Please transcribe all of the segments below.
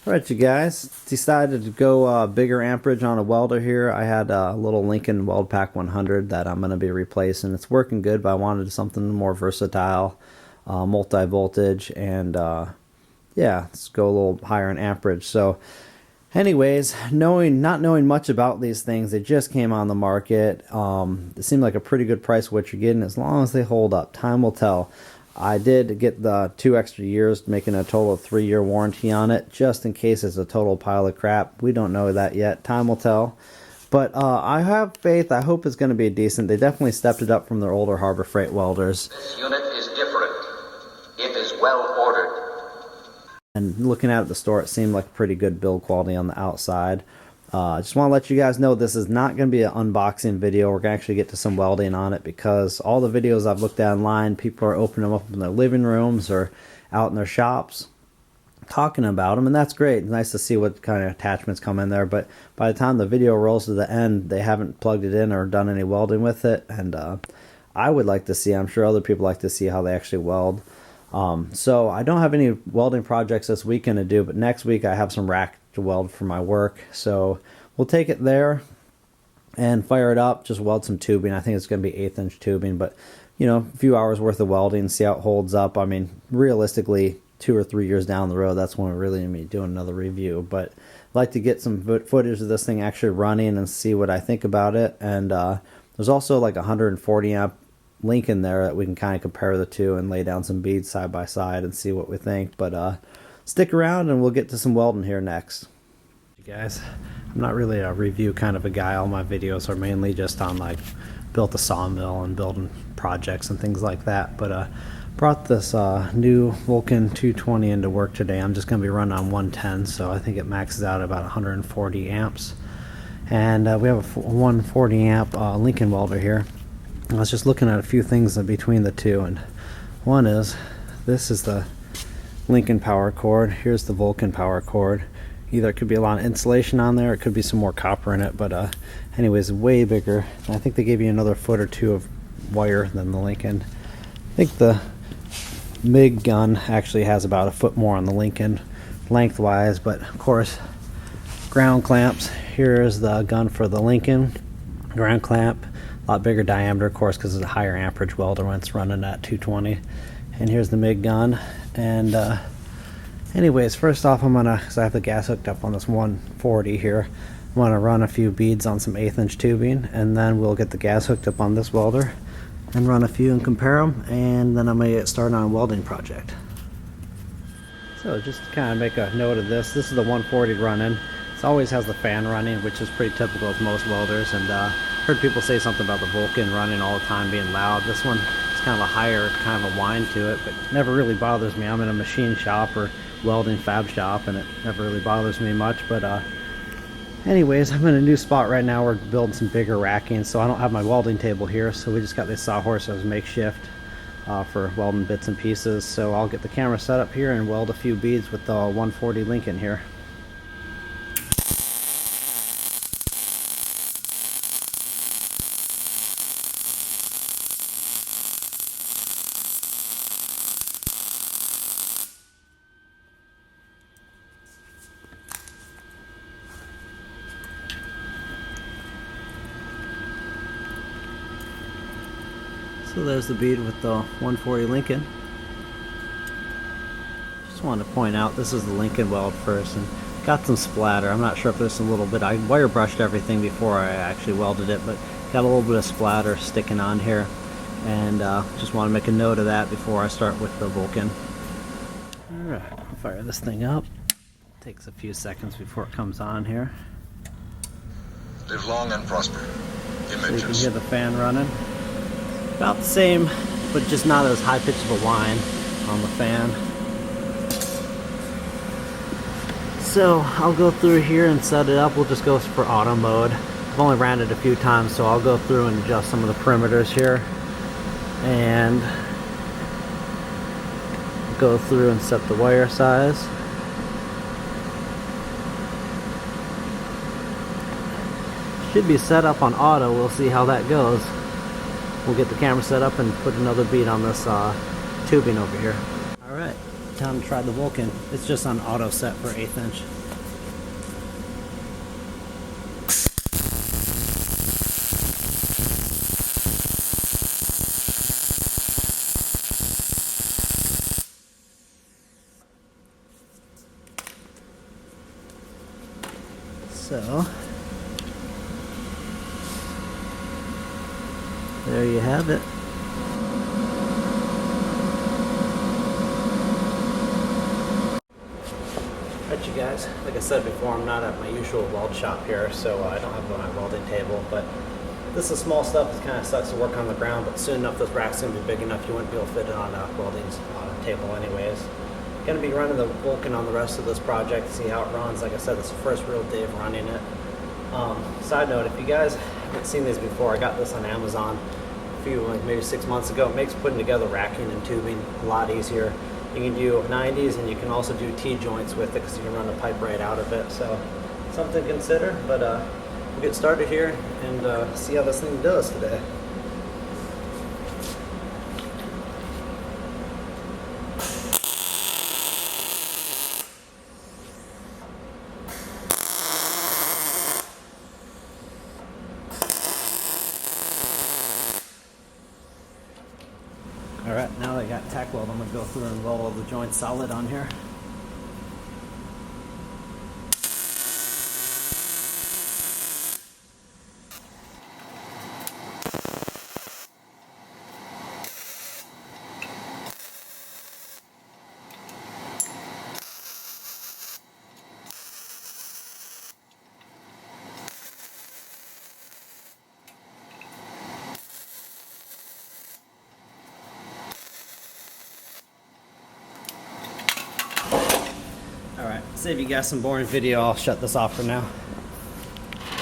Alright you guys, decided to go bigger amperage on a welder here. I had a little Lincoln Weld Pack 100 that I'm going to be replacing. It's working good, but I wanted something more versatile, multi-voltage, and yeah, let's go a little higher in amperage. So anyways, not knowing much about these things, they just came on the market. It seemed like a pretty good price for what you're getting, as long as they hold up. Time will tell. I did get the 2 extra years, making a total of 3-year warranty on it, just in case it's a total pile of crap. We don't know that yet. Time will tell. But I have faith. I hope it's going to be decent. They definitely stepped it up from their older Harbor Freight welders. This unit is different. It is well ordered. And looking at it at the store, it seemed like pretty good build quality on the outside. I just want to let you guys know this is not going to be an unboxing video. We're going to actually get to some welding on it, because all the videos I've looked at online, people are opening them up in their living rooms or out in their shops talking about them, and that's great. It's nice to see what kind of attachments come in there, but by the time the video rolls to the end, they haven't plugged it in or done any welding with it. And I would like to see, I'm sure other people like to see how they actually weld. So I don't have any welding projects this weekend to do, but next week I have some rack to weld for my work, so we'll take it there and fire it up, just weld some tubing. I think it's going to be 1/8" tubing, but you know, a few hours worth of welding, see how it holds up. I mean, realistically 2 or 3 years down the road, that's when we're really going to be doing another review. But I'd like to get some footage of this thing actually running and see what I think about it. And there's also like a 140 amp link in there that we can kind of compare the two and lay down some beads side by side and see what we think. But stick around and we'll get to some welding here next. You guys, I'm not really a review kind of a guy. All my videos are mainly just on like built a sawmill and building projects and things like that. But brought this new Vulcan 220 into work today. I'm just going to be running on 110, so I think it maxes out about 140 amps. And we have a 140 amp Lincoln welder here. I was just looking at a few things in between the two, and one is, this is the Lincoln power cord, here's the Vulcan power cord. Either it could be a lot of insulation on there, it could be some more copper in it, but anyways, way bigger. I think they gave you another foot or two of wire than the Lincoln. I think the MIG gun actually has about a foot more on the Lincoln lengthwise, but of course, ground clamps. Here's the gun for the Lincoln, ground clamp, a lot bigger diameter, of course, because it's a higher amperage welder when it's running at 220. And here's the MIG gun. And anyways, first off, I'm gonna, because I have the gas hooked up on this 140 here, I'm gonna run a few beads on some 1/8" tubing, and then we'll get the gas hooked up on this welder and run a few and compare them, and then I'm gonna get started on a welding project. So just to kind of make a note of this, this is the 140 running. It always has the fan running, which is pretty typical of most welders, and heard people say something about the Vulcan running all the time being loud. This one is kind of a higher, kind of a whine to it, but it never really bothers me. I'm in a machine shop or welding fab shop, and it never really bothers me much. But anyways, I'm in a new spot right now. We're building some bigger racking, so I don't have my welding table here, so we just got this sawhorse as makeshift for welding bits and pieces. So I'll get the camera set up here and weld a few beads with the 140 Lincoln here. So there's the bead with the 140 Lincoln. Just wanted to point out, this is the Lincoln weld first, and got some splatter. I'm not sure if there's a little bit, I wire brushed everything before I actually welded it, but got a little bit of splatter sticking on here, and just want to make a note of that before I start with the Vulcan. Alright, I'll fire this thing up. Takes a few seconds before it comes on here. Live long and prosper. Images. So you can hear the fan running. About the same, but just not as high pitch of a whine on the fan. So I'll go through here and set it up. We'll just go for auto mode. I've only ran it a few times, so I'll go through and adjust some of the perimeters here and go through and set the wire size. Should be set up on auto. We'll see how that goes. We'll get the camera set up and put another bead on this tubing over here. Alright, Time to try the Vulcan. It's just on auto set for 1/8 inch. So there you have it. Alright, you guys, like I said before, I'm not at my usual weld shop here, so I don't have my welding table, but this is small stuff. It kind of sucks to work on the ground, but soon enough this rack's going to be big enough you wouldn't be able to fit it on a welding table anyways. Going to be running the Vulcan on the rest of this project, see how it runs. Like I said, it's the first real day of running it. Side note, if you guys haven't seen these before, I got this on Amazon a few, like maybe 6 months ago. It makes putting together racking and tubing a lot easier. You can do 90s and you can also do T-joints with it because you can run the pipe right out of it. So something to consider, but we'll get started here and see how this thing does today. Alright, now that I got tack weld, I'm going to go through and weld all the joints solid on here. Alright, save you guys some boring video, I'll shut this off for now.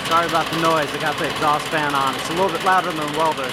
Sorry about the noise, I got the exhaust fan on. It's a little bit louder than welders.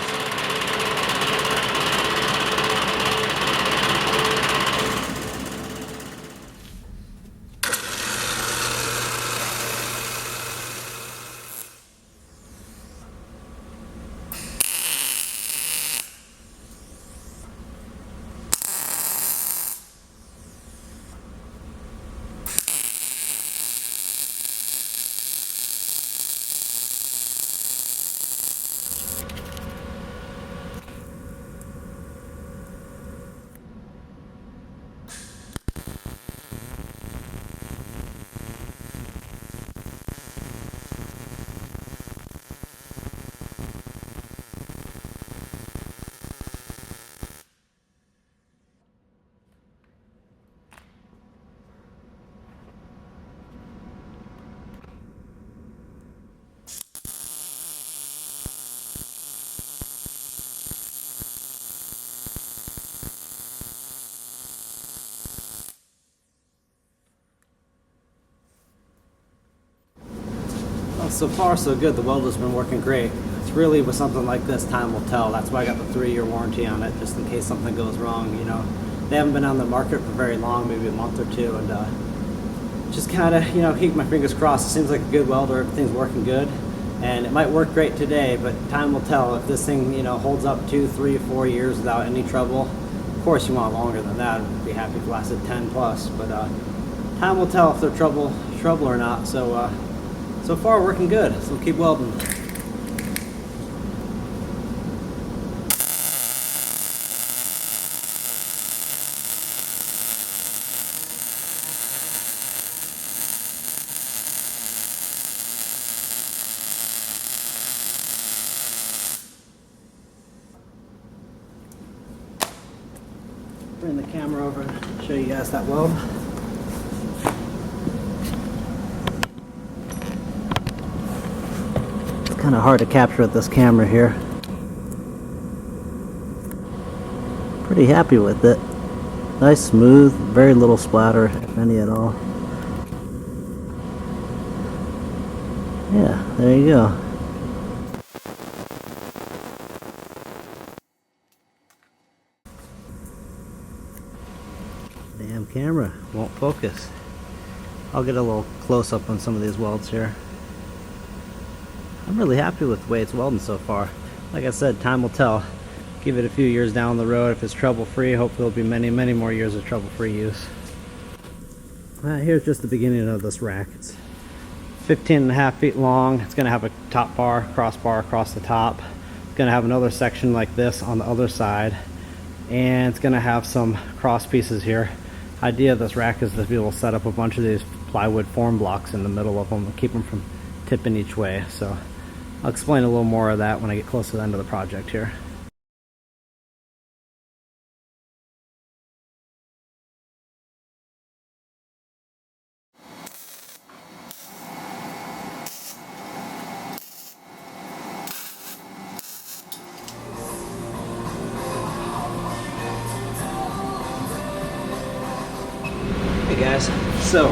Well, so far so good, the welder's been working great. It's really with something like this, time will tell. That's why I got the 3-year warranty on it, just in case something goes wrong, you know. They haven't been on the market for very long, maybe a month or two, and just kind of, you know, keep my fingers crossed. It seems like a good welder, everything's working good, and it might work great today, but time will tell. If this thing, you know, holds up 2, 3, 4 years without any trouble, of course you want longer than that. I'd be happy if it lasted 10 plus, but time will tell if they're trouble or not. So far working good, so keep welding. Bring the camera over and show you guys that weld. Kind of hard to capture with this camera here. Pretty happy with it. Nice, smooth, very little splatter, if any at all. Yeah, there you go. Damn camera, won't focus. I'll get a little close up on some of these welds here. I'm really happy with the way it's welding so far. Like I said, time will tell. give it a few years down the road. If it's trouble-free, hopefully it'll be many, many more years of trouble-free use. Here's just the beginning of this rack. It's 15.5 feet long. It's going to have a top bar, crossbar across the top. It's going to have another section like this on the other side, and it's going to have some cross pieces here. Idea of this rack is to be able to set up a bunch of these plywood form blocks in the middle of them and keep them from tipping each way. So I'll explain a little more of that when I get close to the end of the project here. Hey guys, so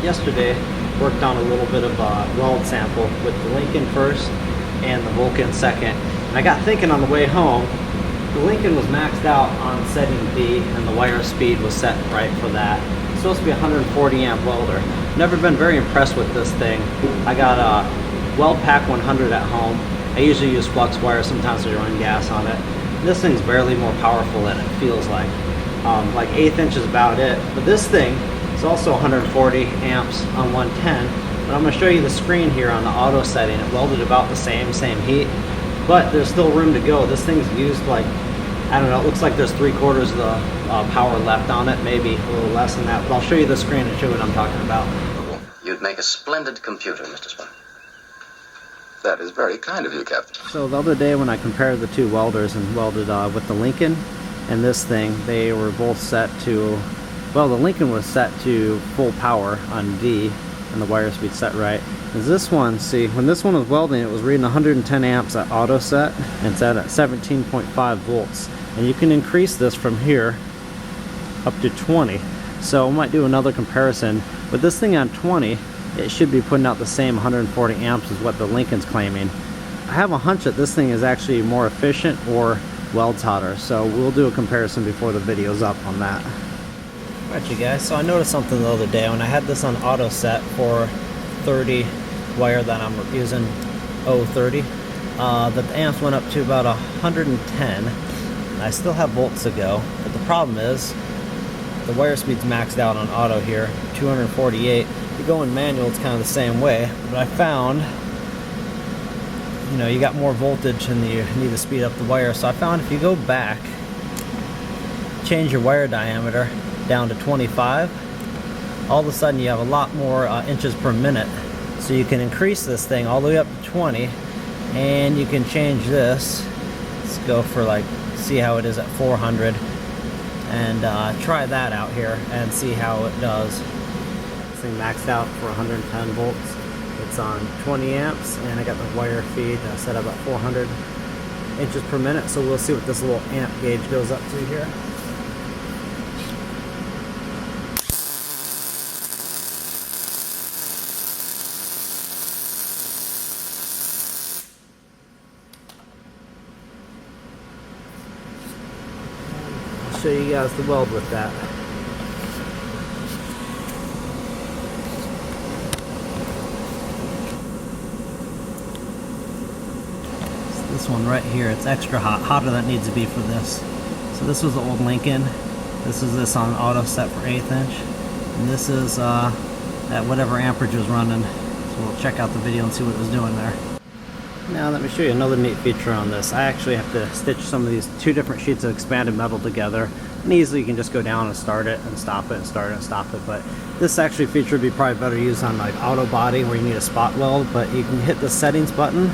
yesterday worked on a little bit of a weld sample with the Lincoln first and the Vulcan second. And I got thinking on the way home, the Lincoln was maxed out on setting D and the wire speed was set right for that. It's supposed to be a 140 amp welder. Never been very impressed with this thing. I got a Weld Pack 100 at home. I usually use flux wire, sometimes I run gas on it. This thing's barely more powerful than it feels like. Like 1/8 inch is about it. But this thing is also 140 amps on 110. But I'm going to show you the screen here on the auto setting. It welded about the same heat, but there's still room to go. This thing's used like, I don't know, it looks like there's 3/4 of the power left on it, maybe a little less than that. But I'll show you the screen and show you what I'm talking about. You'd make a splendid computer, Mr. Spock. That is very kind of you, Captain. So the other day when I compared the two welders and welded with the Lincoln and this thing, they were both set to, well, the Lincoln was set to full power on D and the wire speed set right. As this one, see, when this one was welding, it was reading 110 amps at auto set and set at 17.5 volts. And you can increase this from here up to 20. So I might do another comparison. With this thing on 20, it should be putting out the same 140 amps as what the Lincoln's claiming. I have a hunch that this thing is actually more efficient or welds hotter, so we'll do a comparison before the video's up on that. Alright you guys, so I noticed something the other day when I had this on auto set for 30 wire that I'm using 030, that the amps went up to about 110. I still have volts to go, but the problem is the wire speed's maxed out on auto here, 248. If you go in manual, it's kind of the same way, but I found, you know, you got more voltage and you need to speed up the wire. So I found if you go back, change your wire diameter down to 25, all of a sudden you have a lot more inches per minute. So you can increase this thing all the way up to 20, and you can change this. Let's go for like, see how it is at 400, and try that out here and see how it does. This thing maxed out for 110 volts. It's on 20 amps, and I got the wire feed set up at 400 inches per minute. So we'll see what this little amp gauge goes up to here. I'll show you guys the weld with that. This one right here, it's extra hot, hotter than it needs to be for this. So this was the old Lincoln. This is this on auto set for 1/8 inch. And this is at whatever amperage was running. So we'll check out the video and see what it was doing there. Now let me show you another neat feature on this. I actually have to stitch some of these two different sheets of expanded metal together. And easily you can just go down and start it and stop it and start it and stop it. But this actually feature would be probably better used on like auto body where you need a spot weld. But you can hit the settings button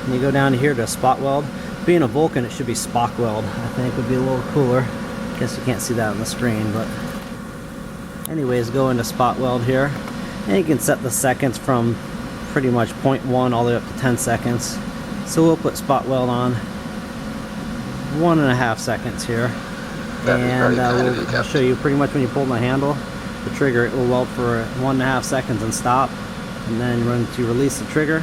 and you go down here to spot weld. Being a Vulcan, it should be Spock weld. I think would be a little cooler. Guess you can't see that on the screen, but anyways, go into spot weld here, and you can set the seconds from pretty much 0.1 all the way up to 10 seconds. So we'll put spot weld on 1.5 seconds here, and I'll show you pretty much when you pull the handle, the trigger, it will weld for 1.5 seconds and stop, and then when you release the trigger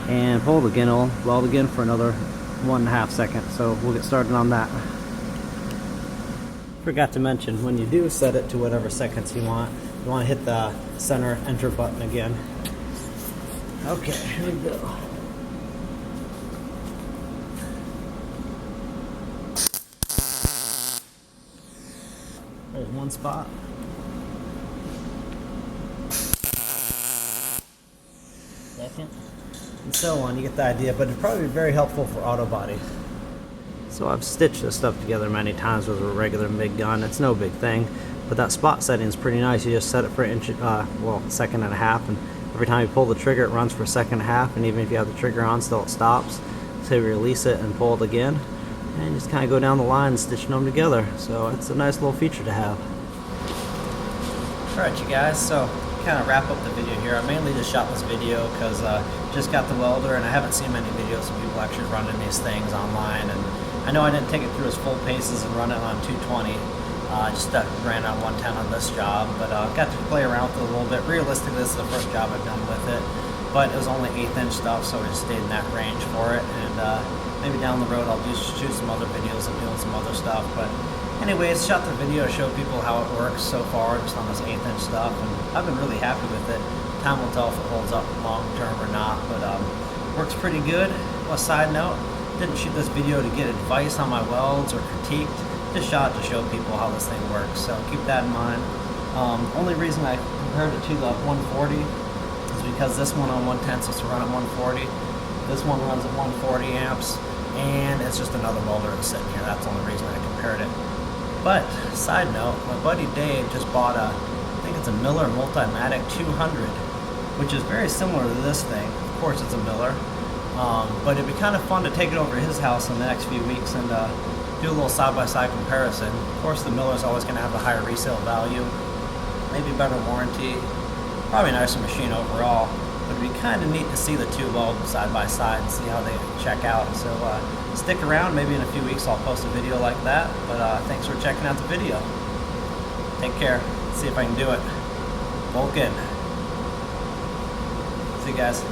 and pull it again, it'll weld again for another 1.5 seconds. So we'll get started on that. Forgot to mention, when you do set it to whatever seconds you want to hit the center enter button again. Okay, here we go. one spot. Second. And so on, you get the idea, but it'd probably be very helpful for auto body. So I've stitched this stuff together many times with a regular MIG gun. It's no big thing, but that spot setting is pretty nice. You just set it for an inch, well, 1.5 seconds, and every time you pull the trigger, it runs for 1.5 seconds, and even if you have the trigger on, still it stops. So you release it and pull it again, and you just kind of go down the line stitching them together. So it's a nice little feature to have. Alright you guys, so kind of wrap up the video here. I mainly just shot this video because just got the welder, and I haven't seen many videos of people actually running these things online. And I know I didn't take it through its full paces and run it on 220. Just ran on 110 on this job, but got to play around with it a little bit. Realistically, this is the first job I've done with it, but it was only 1/8 inch stuff, so I just stayed in that range for it. And maybe down the road I'll shoot some other videos of doing some other stuff. But anyways, shot the video to show people how it works so far, just on this 1/8 inch stuff, and I've been really happy with it. Time will tell if it holds up long term or not, but works pretty good. A side note, didn't shoot this video to get advice on my welds or critiqued, just shot to show people how this thing works, so keep that in mind. Only reason I compared it to the 140 is because this one on 110 is supposed to run at 140. This one runs at 140 amps, and it's just another welder that's sitting here. That's the only reason I compared it. But, side note, my buddy Dave just bought I think it's a Miller Multimatic 200, which is very similar to this thing. Of course it's a Miller, but it'd be kind of fun to take it over to his house in the next few weeks and do a little side-by-side comparison. Of course the Miller's always going to have a higher resale value, maybe better warranty, probably a nicer machine overall, but it'd be kind of neat to see the two weld side-by-side and see how they check out. So stick around, maybe in a few weeks I'll post a video like that, but thanks for checking out the video. Take care, see if I can do it. Vulcan. See you guys.